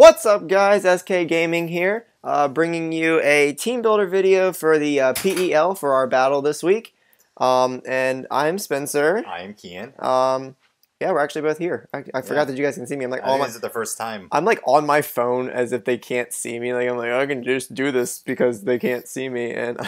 What's up, guys? SK Gaming here, bringing you a team builder video for the PEL for our battle this week. And I'm Spencer. I'm Kian. Yeah, we're actually both here. I forgot that you guys can see me. I'm like, this is the first time. I'm like on my phone as if they can't see me. Like I'm like, I can just do this because they can't see me. And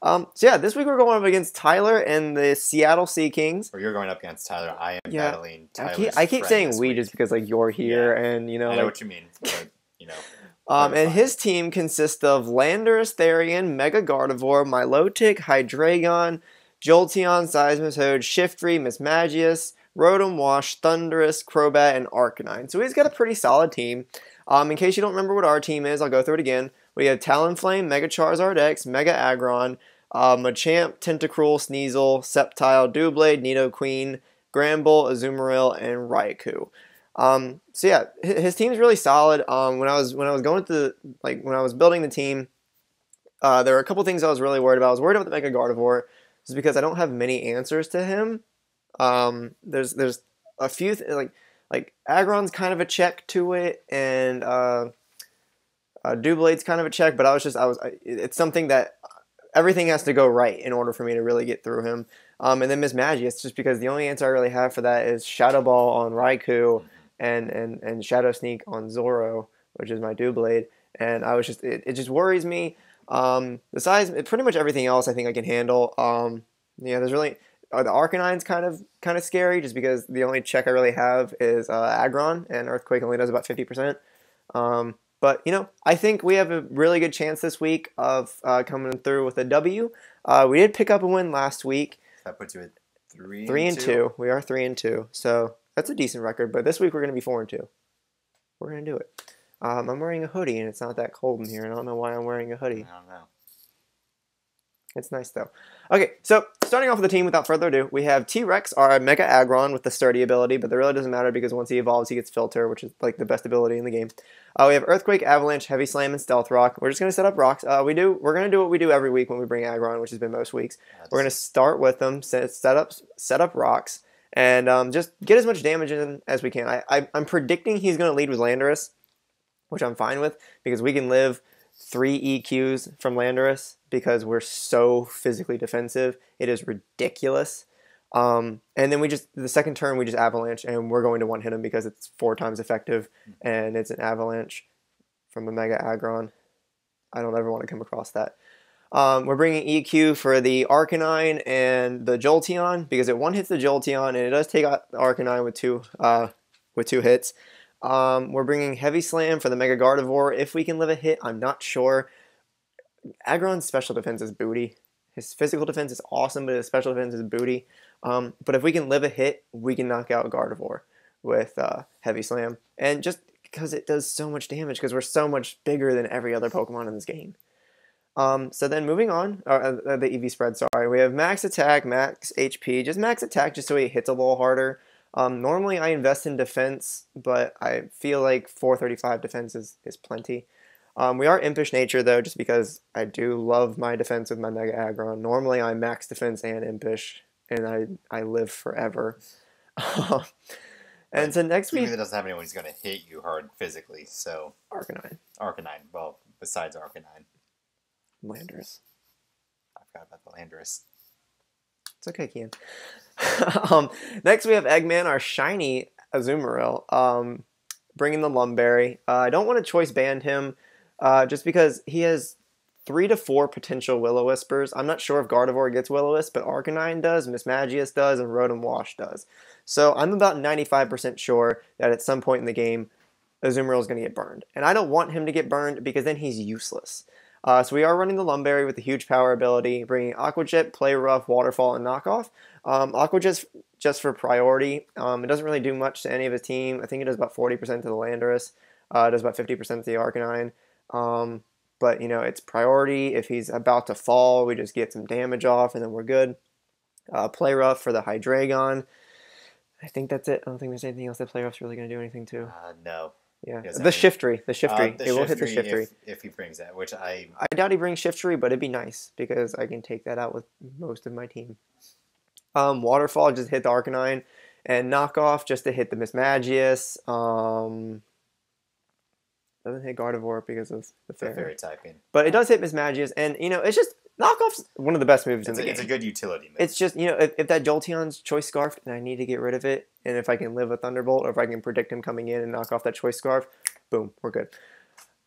so yeah, this week we're going up against Tyler and the Seattle Seakings. Or you're going up against Tyler. I am battling I Tyler's keep friend saying this we week. just because like you're here and you know. I know what you mean, but you know. And his team consists of Landorus, Therian, Mega Gardevoir, Milotic, Hydreigon, Jolteon, Seismitoad, Shiftry, Mismagius, Rotom, Wash, Thundurus, Crobat, and Arcanine. So he's got a pretty solid team. In case you don't remember what our team is, I'll go through it again. We have Talonflame, Mega Charizard X, Mega Aggron, Machamp, Tentacruel, Sneasel, Sceptile, Doublade, Nidoqueen, Granbull, Azumarill, and Raikou. So yeah, his team's really solid. When I was going through when I was building the team, there were a couple things I was really worried about. I was worried about the Mega Gardevoir, just because I don't have many answers to him. There's a few like Aggron's kind of a check to it, and Doublade's kind of a check. But it's something that everything has to go right in order for me to really get through him. And then Mismagius, just because the only answer I really have for that is Shadow Ball on Raikou and Shadow Sneak on Zoro, which is my Doublade. And I was just it just worries me. Besides pretty much everything else, I think I can handle. Yeah, there's really the Arcanine's kind of scary, just because the only check I really have is Aggron, and Earthquake only does about 50%. But you know, I think we have a really good chance this week of coming through with a W. We did pick up a win last week. That puts you at 3-2. We are 3-2, so that's a decent record. But this week we're going to be 4-2. We're going to do it. I'm wearing a hoodie, and it's not that cold in here. And I don't know why I'm wearing a hoodie. I don't know. It's nice, though. Okay, so starting off with the team, without further ado, we have T-Rex, our Mega Aggron with the Sturdy ability, but that really doesn't matter because once he evolves, he gets Filter, which is like the best ability in the game. We have Earthquake, Avalanche, Heavy Slam, and Stealth Rock. We're just going to set up rocks. We're going to do what we do every week when we bring Aggron, which has been most weeks. We're going to start with them, set up rocks, and just get as much damage in as we can. I'm predicting he's going to lead with Landorus, which I'm fine with, because we can live 3 EQs from Landorus because we're so physically defensive. It is ridiculous. And then the second turn we just Avalanche, and we're going to one-hit him because it's 4 times effective, and it's an Avalanche from a Mega Aggron. I don't ever want to come across that. We're bringing EQ for the Arcanine and the Jolteon because it one-hits the Jolteon, and it does take out the Arcanine with two hits. We're bringing Heavy Slam for the Mega Gardevoir. If we can live a hit, I'm not sure. Aggron's special defense is booty. His physical defense is awesome, but his special defense is booty. But if we can live a hit, we can knock out Gardevoir with Heavy Slam. And just because it does so much damage, because we're so much bigger than every other Pokemon in this game. So then moving on, the EV spread, sorry. We have Max Attack, Max HP, just Max Attack just so he hits a little harder. Normally I invest in defense, but I feel like 435 defense is plenty. We are Impish Nature, though, just because I do love my defense with my Mega Aggron. Normally I'm max defense and Impish, and I live forever. And so next week... That doesn't have anyone who's going to hit you hard physically, so... Arcanine. Well, besides Arcanine. Landorus. I forgot about the Landorus. It's okay, Kian. Next we have Eggman, our shiny Azumarill, bringing the Lumberry. I don't want to choice band him, just because he has 3 to 4 potential Will-O-Wispers. I'm not sure if Gardevoir gets Will-O-Wisp, but Arcanine does, Mismagius does, and Rotom Wash does. So I'm about 95% sure that at some point in the game, Azumarill is going to get burned. And I don't want him to get burned because then he's useless. So we are running the Lumberry with the huge power ability, bringing Aqua Jet, Play Rough, Waterfall, and Knockoff. Aqua Jet just for priority. It doesn't really do much to any of his team. I think it does about 40% to the Landorus. It does about 50% to the Arcanine. But, you know, it's priority. If he's about to fall, we just get some damage off, and then we're good. Play Rough for the Hydreigon. I think that's it. I don't think there's anything else that Play Rough's really going to do anything to. No. Yeah, the Shiftry. It will hit the Shiftry. If he brings that, which I doubt he brings Shiftry, but it'd be nice because I can take that out with most of my team. Waterfall just hit the Arcanine, and Knockoff just to hit the Mismagius. Doesn't hit Gardevoir because of the The fairy. fairy typing. But it does hit Mismagius, and it's just knockoff's one of the best moves in the game. It's a good utility move. It's just if that Jolteon's Choice Scarf and I need to get rid of it, and if I can live a Thunderbolt or if I can predict him coming in and knock off that Choice Scarf, boom, we're good.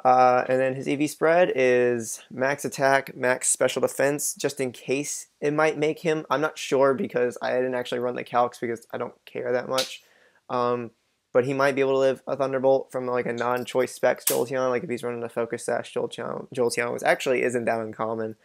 And then his EV spread is max attack, max special defense, just in case it might make him. I'm not sure because I didn't actually run the calcs because I don't care that much. But he might be able to live a Thunderbolt from like a non-choice specs Jolteon. Like if he's running a Focus Sash Jolteon, which actually isn't that uncommon.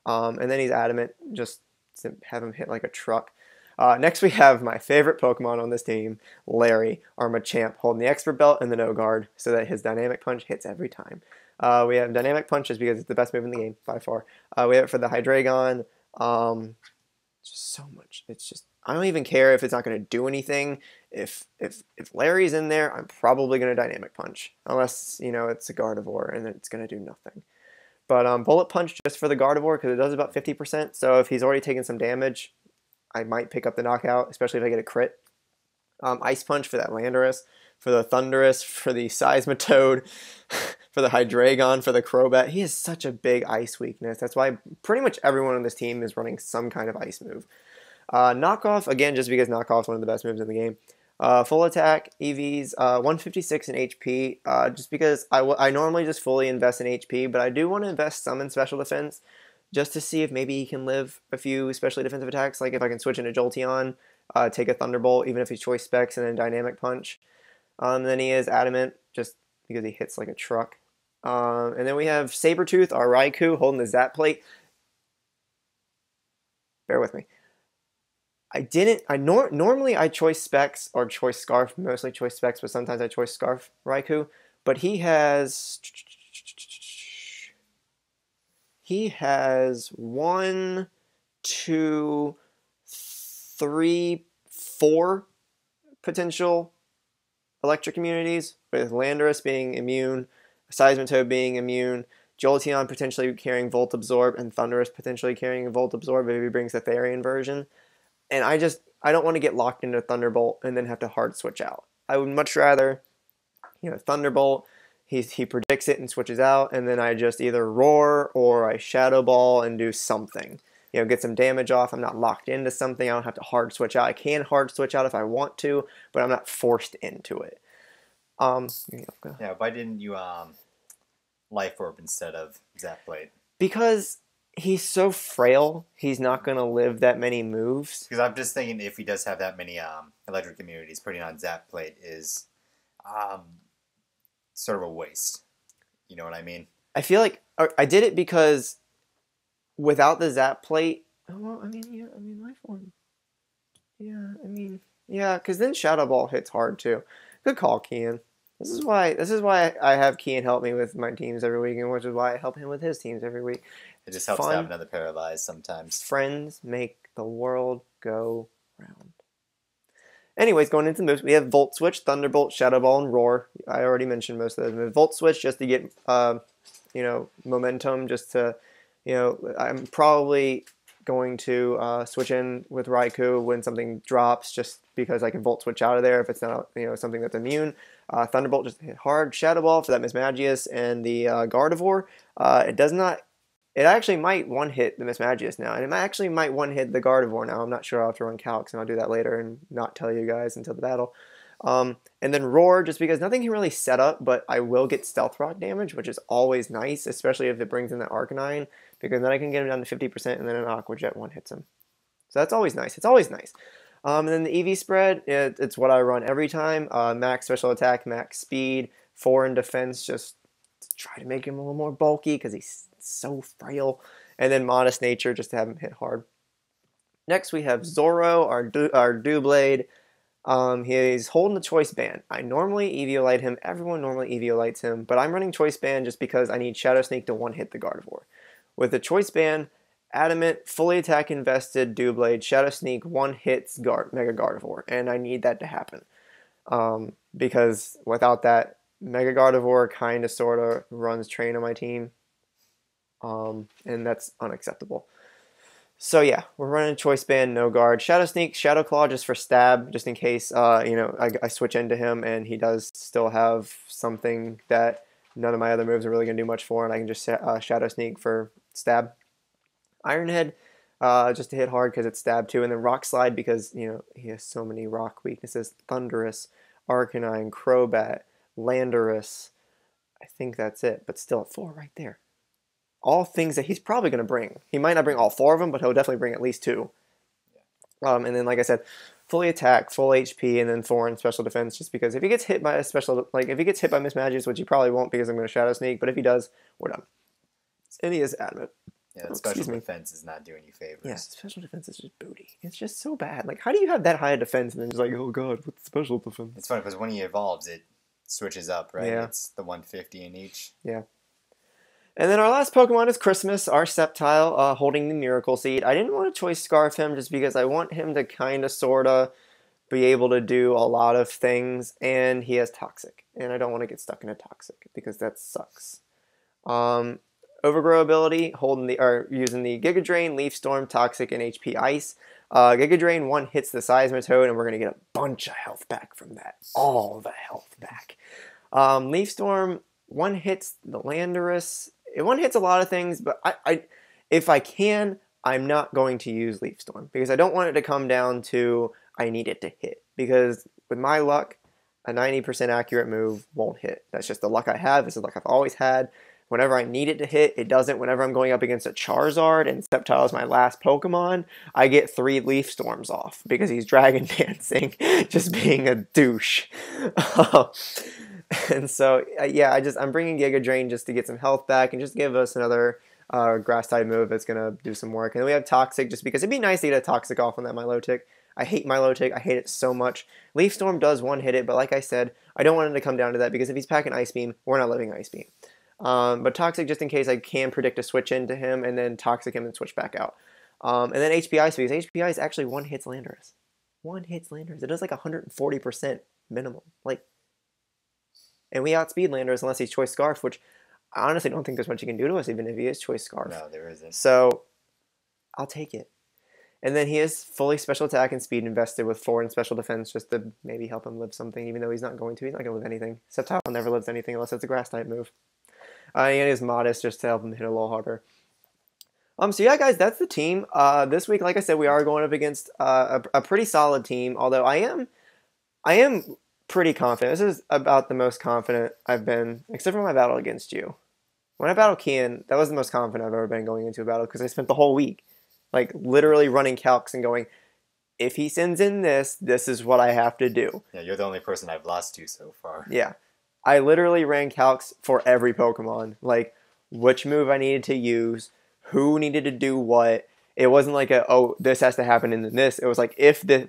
And then he's Adamant, just to have him hit like a truck. Next we have my favorite Pokemon on this team, Larry, our Machamp, holding the Expert Belt and the No Guard so that his Dynamic Punch hits every time. We have Dynamic Punch just because it's the best move in the game, by far. We have it for the Hydreigon. Just so much. It's just, I don't even care if it's not going to do anything. If Larry's in there, I'm probably going to Dynamic Punch. Unless, it's a Gardevoir and it's going to do nothing. But Bullet Punch just for the Gardevoir because it does about 50%. So if he's already taken some damage, I might pick up the knockout, especially if I get a crit. Ice Punch for that Landorus, for the Thundurus, for the Seismitoad, for the Hydreigon, for the Crobat. He has such a big ice weakness. That's why pretty much everyone on this team is running some kind of ice move. Knockoff, again, just because Knockoff is one of the best moves in the game. Full attack, EVs, 156 in HP, just because I normally just fully invest in HP, but I do want to invest some in special defense, just to see if maybe he can live a few specially defensive attacks, like if I can switch into Jolteon, take a Thunderbolt, even if he's choice specs, and then Dynamic Punch. Then he is Adamant, just because he hits like a truck. And then we have Sabertooth, our Raikou, holding the Zap Plate. Bear with me. Normally I choice specs or choice Scarf, mostly choice specs, but sometimes I choice Scarf Raikou. But he has 1, 2, 3, 4 potential electric immunities, with Landorus being immune, Seismitoad being immune, Jolteon potentially carrying Volt Absorb, and Thundurus potentially carrying Volt Absorb if he brings the Therian version. And I don't want to get locked into Thunderbolt and then have to hard switch out. I would much rather, Thunderbolt, he predicts it and switches out, and then I just either roar or I Shadow Ball and do something. Get some damage off. I'm not locked into something. I don't have to hard switch out. I can hard switch out if I want to, but I'm not forced into it. Yeah, why didn't you Life Orb instead of Zap Blade? Because he's so frail, he's not going to live that many moves. Because I'm just thinking if he does have that many electric immunities, putting on Zap Plate is sort of a waste. You know what I mean? I feel like I did it because without the Zap Plate, Life Orb. Yeah, because then Shadow Ball hits hard too. Good call, Kian. This is why I have Kian help me with my teams every week, and which is why I help him with his teams every week. It just helps to have another paralyzed sometimes. Friends make the world go round. Anyways, going into moves, we have Volt Switch, Thunderbolt, Shadow Ball, and Roar. I already mentioned most of those moves. Volt Switch just to get momentum, just to I'm probably going to switch in with Raikou when something drops, just because I can Volt Switch out of there if it's not something that's immune. Thunderbolt just hit hard. Shadow Ball for that Mismagius and the Gardevoir. It does not. It actually might one-hit the Mismagius now, and it actually might one-hit the Gardevoir now. I'm not sure. I'll have to run calcs, and I'll do that later and not tell you guys until the battle. And then Roar, just because nothing can really set up, but I will get Stealth Rock damage, which is always nice, especially if it brings in that Arcanine, because then I can get him down to 50%, and then an Aqua Jet one-hits him. So that's always nice. It's always nice. And then the EV spread, it's what I run every time. Max special attack, max speed, 4 in defense, just to try to make him a little more bulky because he's so frail. And then modest nature, just to have him hit hard. Next we have Zoro, our Doublade. He's holding the Choice Band. I normally Eviolite him. Everyone normally Eviolites him, but I'm running Choice Band just because I need Shadow Sneak to one-hit the Gardevoir. With the Choice Band, Adamant, fully attack invested, Doublade, Shadow Sneak, one hits Mega Gardevoir, and I need that to happen. Because without that, Mega Gardevoir kind of sort of runs train on my team, and that's unacceptable. So yeah, we're running Choice Band, no guard, Shadow Sneak, Shadow Claw just for stab, just in case I switch into him and he does still have something that none of my other moves are really going to do much for, and I can just Shadow Sneak for stab. Iron Head, just to hit hard because it's stab too, and then Rock Slide because, you know, he has so many rock weaknesses. Thunderous, Arcanine, Crobat, Landorus. I think that's it, but still 4 right there. All things that he's probably going to bring. He might not bring all 4 of them, but he'll definitely bring at least 2. And then, like I said, fully attack, full HP, and then 4 in special defense. Just because if he gets hit by a special, like if he gets hit by Mismagics, which he probably won't because I'm going to Shadow Sneak, but if he does, we're done. And he is adamant. Yeah, that special defense is not doing you favors. Yeah, special defense is just booty. It's just so bad. Like, how do you have that high a defense and then just like, oh god, what's special defense? It's funny because when he evolves, it switches up, right? Yeah. It's the 150 in each. Yeah. And then our last Pokemon is Christmas, our Sceptile, holding the Miracle Seed. I didn't want to Choice Scarf him just because I want him to kind of, sort of, be able to do a lot of things, and he has Toxic. And I don't want to get stuck in a Toxic because that sucks. Overgrow ability, using the Giga Drain, Leaf Storm, Toxic, and HP Ice. Giga Drain 1 hits the Seismitoad, and we're going to get a bunch of health back from that. All the health back. Leaf Storm 1 hits the Landorus. It 1 hits a lot of things, but if I can, I'm not going to use Leaf Storm because I don't want it to come down to I need it to hit. Because with my luck, a 90% accurate move won't hit. That's just the luck I have. It's the luck I've always had. Whenever I need it to hit, it doesn't. Whenever I'm going up against a Charizard and Sceptile is my last Pokemon, I get 3 Leaf Storms off because he's Dragon Dancing, just being a douche. And so, yeah, I'm bringing Giga Drain just to get some health back and just give us another Grass-type move that's going to do some work. And then we have Toxic just because it'd be nice to get a Toxic off on that Milotic. I hate Milotic. I hate it so much. Leaf Storm does 1-hit it, but like I said, I don't want him to come down to that because if he's packing Ice Beam, we're not living Ice Beam. But Toxic just in case I can predict a switch into him and then Toxic him and switch back out. And then HP Ice because HP Ice actually 1-hits Landorus. 1-hits Landorus. It does like 140% minimum. Like, and we outspeed Landorus unless he's Choice Scarf, which I honestly don't think there's much he can do to us even if he is Choice Scarf. No, there isn't. So I'll take it. And then he is fully special attack and speed invested with 4 in special defense just to maybe help him live something, even though he's not going to. He's not going to live anything. Sceptile never lives anything unless it's a grass-type move. And he's Modest just to help him hit a little harder. So yeah, guys, that's the team. This week, like I said, we are going up against a pretty solid team, although I am pretty confident. This is about the most confident I've been, except for my battle against you. When I battled Kian, that was the most confident I've ever been going into a battle because I spent the whole week like literally running calcs and going, if he sends in this is what I have to do. Yeah, you're the only person I've lost to so far. Yeah. I literally ran calcs for every Pokemon. Like, which move I needed to use, who needed to do what. It wasn't like this has to happen and then this. It was like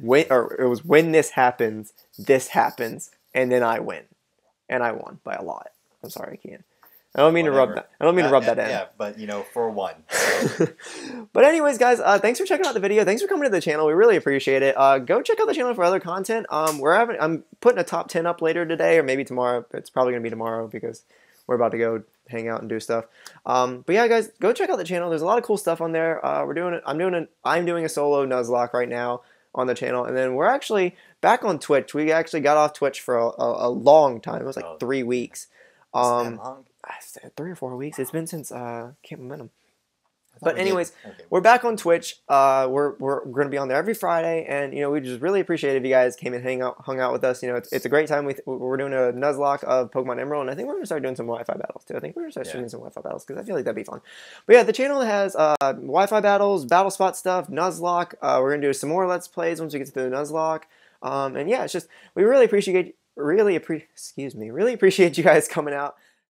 when this happens, and then I win. And I won by a lot. I'm sorry, I can't. I don't mean to rub that. I don't mean to rub that in. Yeah, but for one. But anyways, guys, thanks for checking out the video. Thanks for coming to the channel. We really appreciate it. Go check out the channel for other content. I'm putting a top 10 up later today, or maybe tomorrow. It's probably gonna be tomorrow because we're about to go hang out and do stuff. But yeah, guys, go check out the channel. There's a lot of cool stuff on there. I'm doing a solo Nuzlocke right now on the channel, and then we're actually back on Twitch. We actually got off Twitch for a long time. It was like 3 weeks. That long? 3 or 4 weeks. It's been since Camp Momentum. But anyways, we're back on Twitch. We're going to be on there every Friday, and we just really appreciate if you guys came and hung out with us. It's a great time. We're doing a Nuzlocke of Pokemon Emerald, and I think we're going to start doing some Wi-Fi battles too. I think we're going to start doing some Wi-Fi battles because I feel like that'd be fun. But yeah, the channel has Wi-Fi battles, battle spot stuff, Nuzlocke. We're going to do some more Let's Plays once we get to the Nuzlocke. And yeah, it's just we really appreciate you guys coming out.